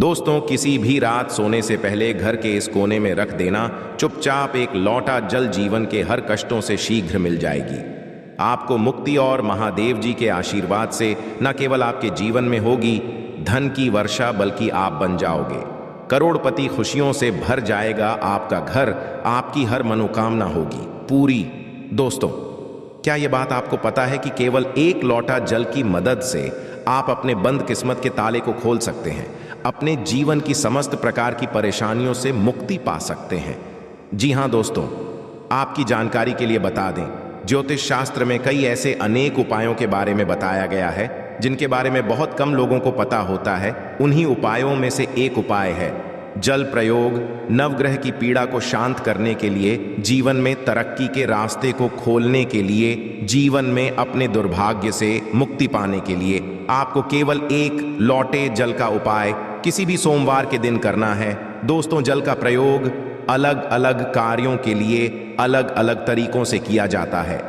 दोस्तों, किसी भी रात सोने से पहले घर के इस कोने में रख देना चुपचाप एक लौटा जल जीवन के हर कष्टों से शीघ्र मिल जाएगी। आपको मुक्ति और महादेव जी के आशीर्वाद से न केवल आपके जीवन में होगी धन की वर्षा, बल्कि आप बन जाओगे करोड़पति। खुशियों से भर जाएगा आपका घर, आपकी हर मनोकामना होगी पूरी। दोस्तों, क्या यह बात आपको पता है कि केवल एक लोटा जल की मदद से आप अपने बंद किस्मत के ताले को खोल सकते हैं, अपने जीवन की समस्त प्रकार की परेशानियों से मुक्ति पा सकते हैं। जी हां दोस्तों, आपकी जानकारी के लिए बता दें, ज्योतिष शास्त्र में कई ऐसे अनेक उपायों के बारे में बताया गया है जिनके बारे में बहुत कम लोगों को पता होता है। उन्हीं उपायों में से एक उपाय है जल प्रयोग। नवग्रह की पीड़ा को शांत करने के लिए, जीवन में तरक्की के रास्ते को खोलने के लिए, जीवन में अपने दुर्भाग्य से मुक्ति पाने के लिए आपको केवल एक लोटे जल का उपाय किसी भी सोमवार के दिन करना है। दोस्तों, जल का प्रयोग अलग अलग कार्यों के लिए अलग अलग तरीकों से किया जाता है।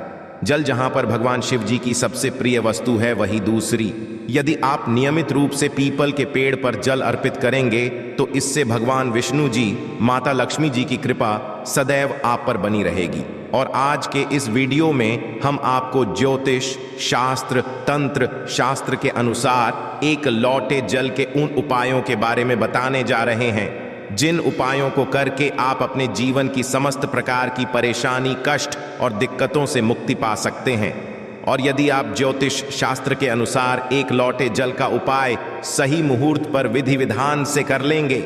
जल जहां पर भगवान शिव जी की सबसे प्रिय वस्तु है, वही दूसरी। यदि आप नियमित रूप से पीपल के पेड़ पर जल अर्पित करेंगे तो इससे भगवान विष्णु जी, माता लक्ष्मी जी की कृपा सदैव आप पर बनी रहेगी। और आज के इस वीडियो में हम आपको ज्योतिष शास्त्र, तंत्र शास्त्र के अनुसार एक लौटे जल के उन उपायों के बारे में बताने जा रहे हैं जिन उपायों को करके आप अपने जीवन की समस्त प्रकार की परेशानी, कष्ट और दिक्कतों से मुक्ति पा सकते हैं। और यदि आप ज्योतिष शास्त्र के अनुसार एक लौटे जल का उपाय सही मुहूर्त पर विधि विधान से कर लेंगे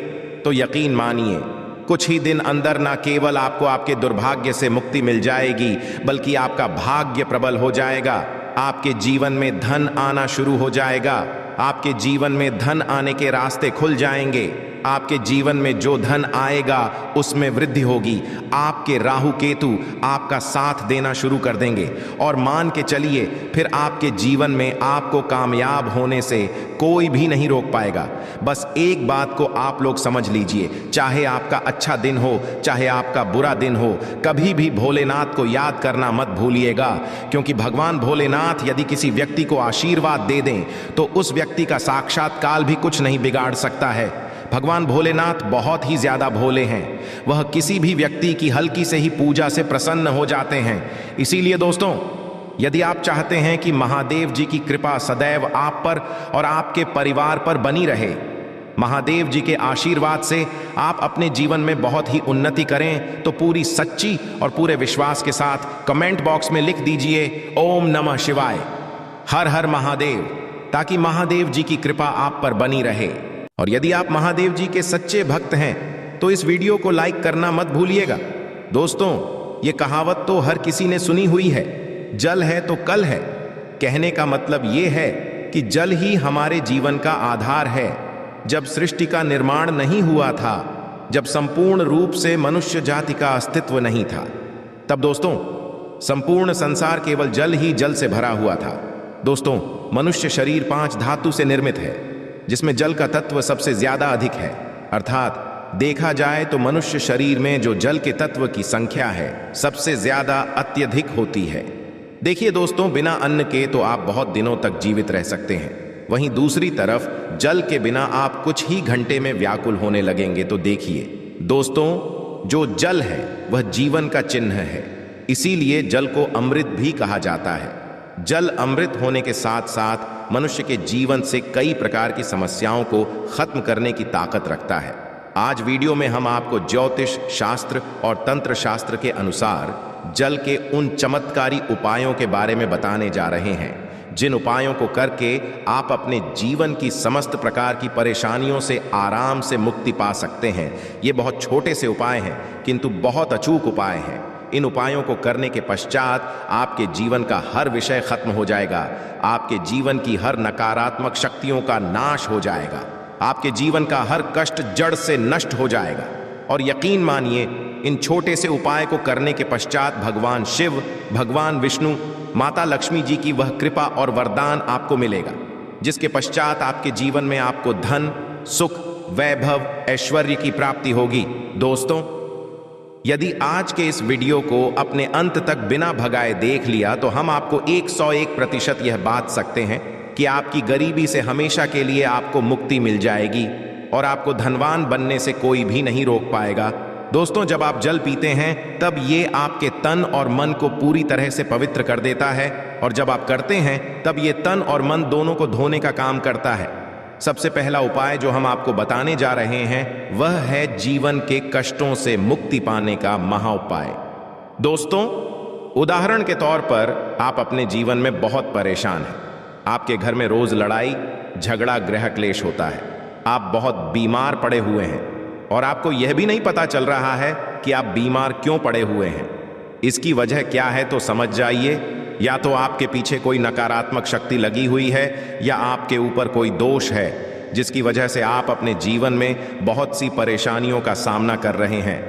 तो यकीन मानिए कुछ ही दिन अंदर न केवल आपको आपके दुर्भाग्य से मुक्ति मिल जाएगी, बल्कि आपका भाग्य प्रबल हो जाएगा। आपके जीवन में धन आना शुरू हो जाएगा। आपके जीवन में धन आने के रास्ते खुल जाएंगे। आपके जीवन में जो धन आएगा उसमें वृद्धि होगी। आपके राहु केतु आपका साथ देना शुरू कर देंगे और मान के चलिए फिर आपके जीवन में आपको कामयाब होने से कोई भी नहीं रोक पाएगा। बस एक बात को आप लोग समझ लीजिए, चाहे आपका अच्छा दिन हो चाहे आपका बुरा दिन हो, कभी भी भोलेनाथ को याद करना मत भूलिएगा, क्योंकि भगवान भोलेनाथ यदि किसी व्यक्ति को आशीर्वाद दे दें तो उस व्यक्ति का साक्षात्कार भी कुछ नहीं बिगाड़ सकता है। भगवान भोलेनाथ बहुत ही ज्यादा भोले हैं। वह किसी भी व्यक्ति की हल्की से ही पूजा से प्रसन्न हो जाते हैं। इसीलिए दोस्तों, यदि आप चाहते हैं कि महादेव जी की कृपा सदैव आप पर और आपके परिवार पर बनी रहे, महादेव जी के आशीर्वाद से आप अपने जीवन में बहुत ही उन्नति करें, तो पूरी सच्ची और पूरे विश्वास के साथ कमेंट बॉक्स में लिख दीजिए ओम नमः शिवाय, हर हर महादेव, ताकि महादेव जी की कृपा आप पर बनी रहे। और यदि आप महादेव जी के सच्चे भक्त हैं तो इस वीडियो को लाइक करना मत भूलिएगा। दोस्तों, ये कहावत तो हर किसी ने सुनी हुई है, जल है तो कल है। कहने का मतलब ये है कि जल ही हमारे जीवन का आधार है। जब सृष्टि का निर्माण नहीं हुआ था, जब संपूर्ण रूप से मनुष्य जाति का अस्तित्व नहीं था, तब दोस्तों संपूर्ण संसार केवल जल ही जल से भरा हुआ था। दोस्तों, मनुष्य शरीर 5 धातु से निर्मित है, जिसमें जल का तत्व सबसे ज्यादा अधिक है। अर्थात देखा जाए तो मनुष्य शरीर में जो जल के तत्व की संख्या है सबसे ज्यादा अत्यधिक होती है। देखिए दोस्तों, बिना अन्न के तो आप बहुत दिनों तक जीवित रह सकते हैं, वहीं दूसरी तरफ जल के बिना आप कुछ ही घंटे में व्याकुल होने लगेंगे। तो देखिए दोस्तों, जो जल है वह जीवन का चिन्ह है, इसीलिए जल को अमृत भी कहा जाता है। जल अमृत होने के साथ साथ मनुष्य के जीवन से कई प्रकार की समस्याओं को खत्म करने की ताकत रखता है। आज वीडियो में हम आपको ज्योतिष शास्त्र और तंत्र शास्त्र के अनुसार जल के उन चमत्कारी उपायों के बारे में बताने जा रहे हैं, जिन उपायों को करके आप अपने जीवन की समस्त प्रकार की परेशानियों से आराम से मुक्ति पा सकते हैं। ये बहुत छोटे से उपाय हैं, किंतु बहुत अचूक उपाय हैं। इन उपायों को करने के पश्चात आपके जीवन का हर विषय खत्म हो जाएगा। आपके जीवन की हर नकारात्मक शक्तियों का नाश हो जाएगा। आपके जीवन का हर कष्ट जड़ से नष्ट हो जाएगा। और यकीन मानिए, इन छोटे से उपाय को करने के पश्चात भगवान शिव, भगवान विष्णु, माता लक्ष्मी जी की वह कृपा और वरदान आपको मिलेगा, जिसके पश्चात आपके जीवन में आपको धन, सुख, वैभव, ऐश्वर्य की प्राप्ति होगी। दोस्तों, यदि आज के इस वीडियो को अपने अंत तक बिना भगाए देख लिया तो हम आपको 101% यह बात सकते हैं कि आपकी गरीबी से हमेशा के लिए आपको मुक्ति मिल जाएगी। और आपको धनवान बनने से कोई भी नहीं रोक पाएगा। दोस्तों, जब आप जल पीते हैं तब ये आपके तन और मन को पूरी तरह से पवित्र कर देता है, और जब आप करते हैं तब ये तन और मन दोनों को धोने का काम करता है। सबसे पहला उपाय जो हम आपको बताने जा रहे हैं वह है जीवन के कष्टों से मुक्ति पाने का महा उपाय। दोस्तों, उदाहरण के तौर पर आप अपने जीवन में बहुत परेशान हैं। आपके घर में रोज लड़ाई झगड़ा गृह क्लेश होता है। आप बहुत बीमार पड़े हुए हैं और आपको यह भी नहीं पता चल रहा है कि आप बीमार क्यों पड़े हुए हैं। इसकी वजह क्या है तो समझ जाइए। या तो आपके पीछे कोई नकारात्मक शक्ति लगी हुई है या आपके ऊपर कोई दोष है जिसकी वजह से आप अपने जीवन में बहुत सी परेशानियों का सामना कर रहे हैं।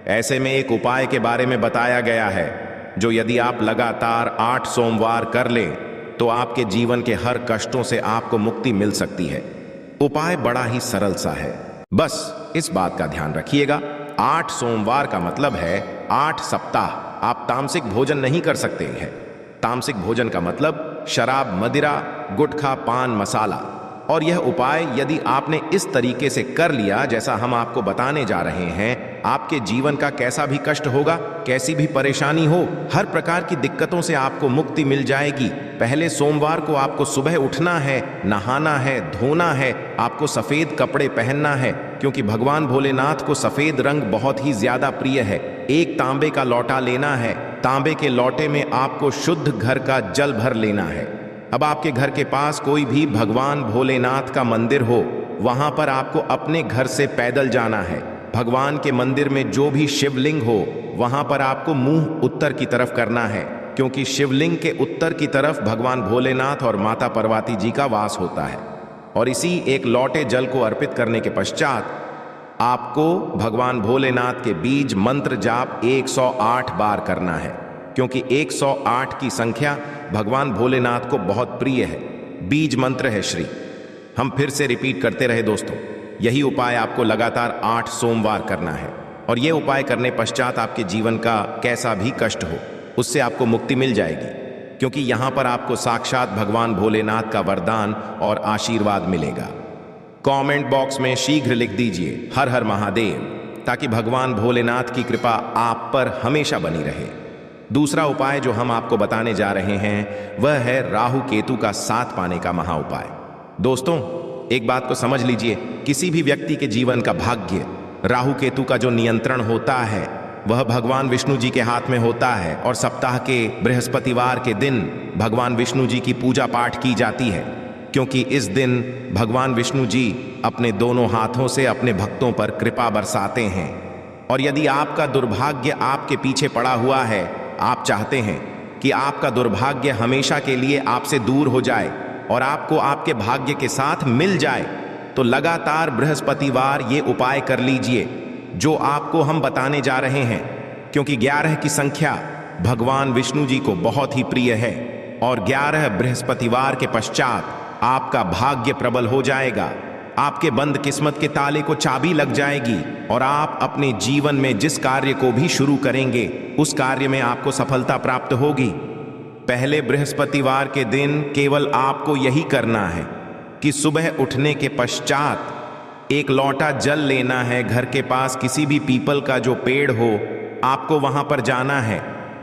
ऐसे में एक उपाय के बारे में बताया गया है जो यदि आप लगातार 8 सोमवार कर लें तो आपके जीवन के हर कष्टों से आपको मुक्ति मिल सकती है। उपाय बड़ा ही सरल सा है, बस इस बात का ध्यान रखिएगा। 8 सोमवार का मतलब है 8 सप्ताह आप तामसिक भोजन नहीं कर सकते हैं। तामसिक भोजन का मतलब शराब, मदिरा, गुटखा, पान मसाला। और यह उपाय यदि आपने इस तरीके से कर लिया जैसा हम आपको बताने जा रहे हैं, आपके जीवन का कैसा भी कष्ट होगा, कैसी भी परेशानी हो, हर प्रकार की दिक्कतों से आपको मुक्ति मिल जाएगी। पहले सोमवार को आपको सुबह उठना है, नहाना है, धोना है, आपको सफेद कपड़े पहनना है क्योंकि भगवान भोलेनाथ को सफेद रंग बहुत ही ज्यादा प्रिय है। एक तांबे का लोटा लेना है, तांबे के लोटे में आपको शुद्ध घर का जल भर लेना है। अब आपके घर के पास कोई भी भगवान भोलेनाथ का मंदिर हो, वहां पर आपको अपने घर से पैदल जाना है। भगवान के मंदिर में जो भी शिवलिंग हो वहां पर आपको मुंह उत्तर की तरफ करना है क्योंकि शिवलिंग के उत्तर की तरफ भगवान भोलेनाथ और माता पार्वती जी का वास होता है। और इसी एक लौटे जल को अर्पित करने के पश्चात आपको भगवान भोलेनाथ के बीज मंत्र जाप 108 बार करना है क्योंकि 108 की संख्या भगवान भोलेनाथ को बहुत प्रिय है। बीज मंत्र है श्री। हम फिर से रिपीट करते रहे दोस्तों, यही उपाय आपको लगातार 8 सोमवार करना है और यह उपाय करने पश्चात आपके जीवन का कैसा भी कष्ट हो उससे आपको मुक्ति मिल जाएगी क्योंकि यहां पर आपको साक्षात भगवान भोलेनाथ का वरदान और आशीर्वाद मिलेगा। कमेंट बॉक्स में शीघ्र लिख दीजिए हर हर महादेव ताकि भगवान भोलेनाथ की कृपा आप पर हमेशा बनी रहे। दूसरा उपाय जो हम आपको बताने जा रहे हैं वह है राहु केतु का साथ पाने का महा उपाय। दोस्तों, एक बात को समझ लीजिए, किसी भी व्यक्ति के जीवन का भाग्य राहु केतु का जो नियंत्रण होता है वह भगवान विष्णु जी के हाथ में होता है और सप्ताह के बृहस्पतिवार के दिन भगवान विष्णु जी की पूजा पाठ की जाती है क्योंकि इस दिन भगवान विष्णु जी अपने दोनों हाथों से अपने भक्तों पर कृपा बरसाते हैं। और यदि आपका दुर्भाग्य आपके पीछे पड़ा हुआ है, आप चाहते हैं कि आपका दुर्भाग्य हमेशा के लिए आपसे दूर हो जाए और आपको आपके भाग्य के साथ मिल जाए, तो लगातार बृहस्पतिवार ये उपाय कर लीजिए जो आपको हम बताने जा रहे हैं क्योंकि 11 की संख्या भगवान विष्णु जी को बहुत ही प्रिय है और 11 बृहस्पतिवार के पश्चात आपका भाग्य प्रबल हो जाएगा। आपके बंद किस्मत के ताले को चाबी लग जाएगी और आप अपने जीवन में जिस कार्य को भी शुरू करेंगे उस कार्य में आपको सफलता प्राप्त होगी। पहले बृहस्पतिवार के दिन केवल आपको यही करना है कि सुबह उठने के पश्चात एक लोटा जल लेना है। घर के पास किसी भी पीपल का जो पेड़ हो आपको वहां पर जाना है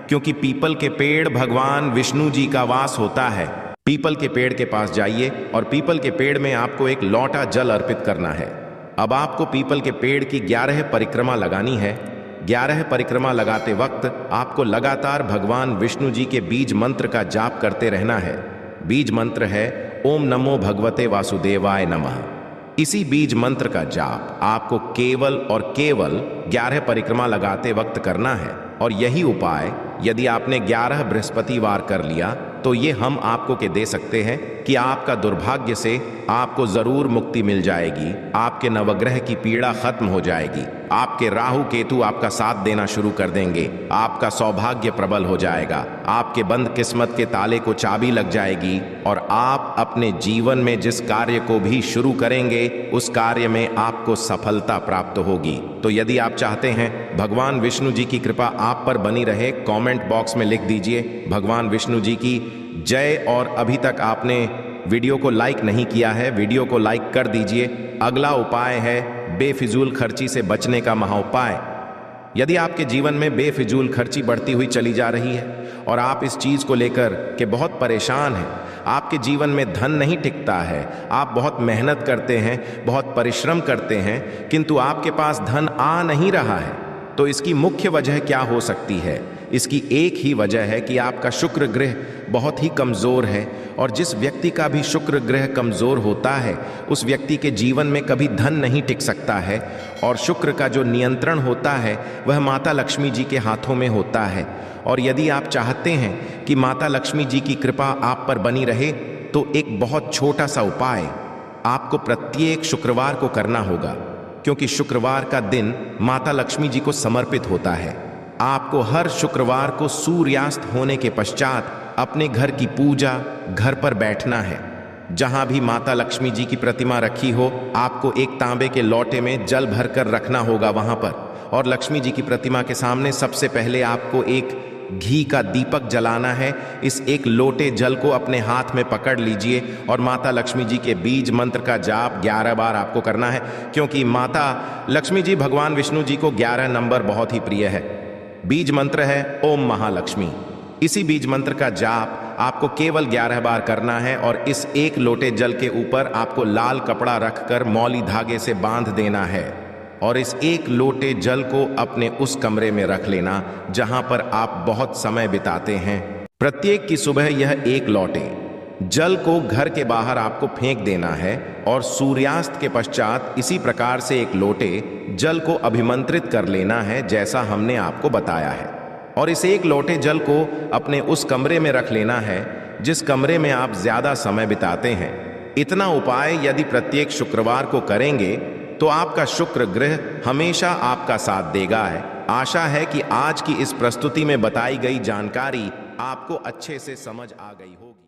क्योंकि पीपल के पेड़ भगवान विष्णु जी का वास होता है। पीपल के पेड़ के पास जाइए और पीपल के पेड़ में आपको एक लोटा जल अर्पित करना है। अब आपको पीपल के पेड़ की 11 परिक्रमा लगानी है। 11 परिक्रमा लगाते वक्त आपको लगातार भगवान विष्णु जी के बीज मंत्र का जाप करते रहना है। बीज मंत्र है ओम नमो भगवते वासुदेवाय नमः। इसी बीज मंत्र का जाप आपको केवल और केवल 11 परिक्रमा लगाते वक्त करना है और यही उपाय यदि आपने 11 बृहस्पतिवार कर लिया तो ये हम आपको के दे सकते हैं कि आपका दुर्भाग्य से आपको जरूर मुक्ति मिल जाएगी। आपके नवग्रह की पीड़ा खत्म हो जाएगी। आपके राहु केतु आपका साथ देना शुरू कर देंगे। आपका सौभाग्य प्रबल हो जाएगा। आपके बंद किस्मत के ताले को चाबी लग जाएगी और आप अपने जीवन में जिस कार्य को भी शुरू करेंगे उस कार्य में आपको सफलता प्राप्त होगी। तो यदि आप चाहते हैं भगवान विष्णु जी की कृपा आप पर बनी रहे, कमेंट बॉक्स में लिख दीजिए भगवान विष्णु जी की जय। और अभी तक आपने वीडियो को लाइक नहीं किया है, वीडियो को लाइक कर दीजिए। अगला उपाय है बेफिजूल खर्ची से बचने का महाउपाय। यदि आपके जीवन में बेफिजूल खर्ची बढ़ती हुई चली जा रही है और आप इस चीज को लेकर के बहुत परेशान हैं, आपके जीवन में धन नहीं टिकता है, आप बहुत मेहनत करते हैं, बहुत परिश्रम करते हैं, किंतु आपके पास धन आ नहीं रहा है, तो इसकी मुख्य वजह क्या हो सकती है? इसकी एक ही वजह है कि आपका शुक्र ग्रह बहुत ही कमज़ोर है, और जिस व्यक्ति का भी शुक्र ग्रह कमज़ोर होता है उस व्यक्ति के जीवन में कभी धन नहीं टिक सकता है। और शुक्र का जो नियंत्रण होता है वह माता लक्ष्मी जी के हाथों में होता है। और यदि आप चाहते हैं कि माता लक्ष्मी जी की कृपा आप पर बनी रहे, तो एक बहुत छोटा सा उपाय आपको प्रत्येक शुक्रवार को करना होगा, क्योंकि शुक्रवार का दिन माता लक्ष्मी जी को समर्पित होता है। आपको हर शुक्रवार को सूर्यास्त होने के पश्चात अपने घर की पूजा घर पर बैठना है। जहां भी माता लक्ष्मी जी की प्रतिमा रखी हो, आपको एक तांबे के लोटे में जल भरकर रखना होगा वहां पर, और लक्ष्मी जी की प्रतिमा के सामने सबसे पहले आपको एक घी का दीपक जलाना है। इस एक लोटे जल को अपने हाथ में पकड़ लीजिए और माता लक्ष्मी जी के बीज मंत्र का जाप 11 बार आपको करना है, क्योंकि माता लक्ष्मी जी भगवान विष्णु जी को 11 नंबर बहुत ही प्रिय है। बीज मंत्र है ओम महालक्ष्मी। इसी बीज मंत्र का जाप आपको केवल 11 बार करना है, और इस एक लोटे जल के ऊपर आपको लाल कपड़ा रखकर मौली धागे से बांध देना है, और इस एक लोटे जल को अपने उस कमरे में रख लेना जहां पर आप बहुत समय बिताते हैं। प्रत्येक की सुबह यह एक लोटे जल को घर के बाहर आपको फेंक देना है, और सूर्यास्त के पश्चात इसी प्रकार से एक लोटे जल को अभिमंत्रित कर लेना है जैसा हमने आपको बताया है। और इस एक लोटे जल को अपने उस कमरे में रख लेना है जिस कमरे में आप ज्यादा समय बिताते हैं। इतना उपाय यदि प्रत्येक शुक्रवार को करेंगे तो आपका शुक्र ग्रह हमेशा आपका साथ देगा है। आशा है कि आज की इस प्रस्तुति में बताई गई जानकारी आपको अच्छे से समझ आ गई होगी।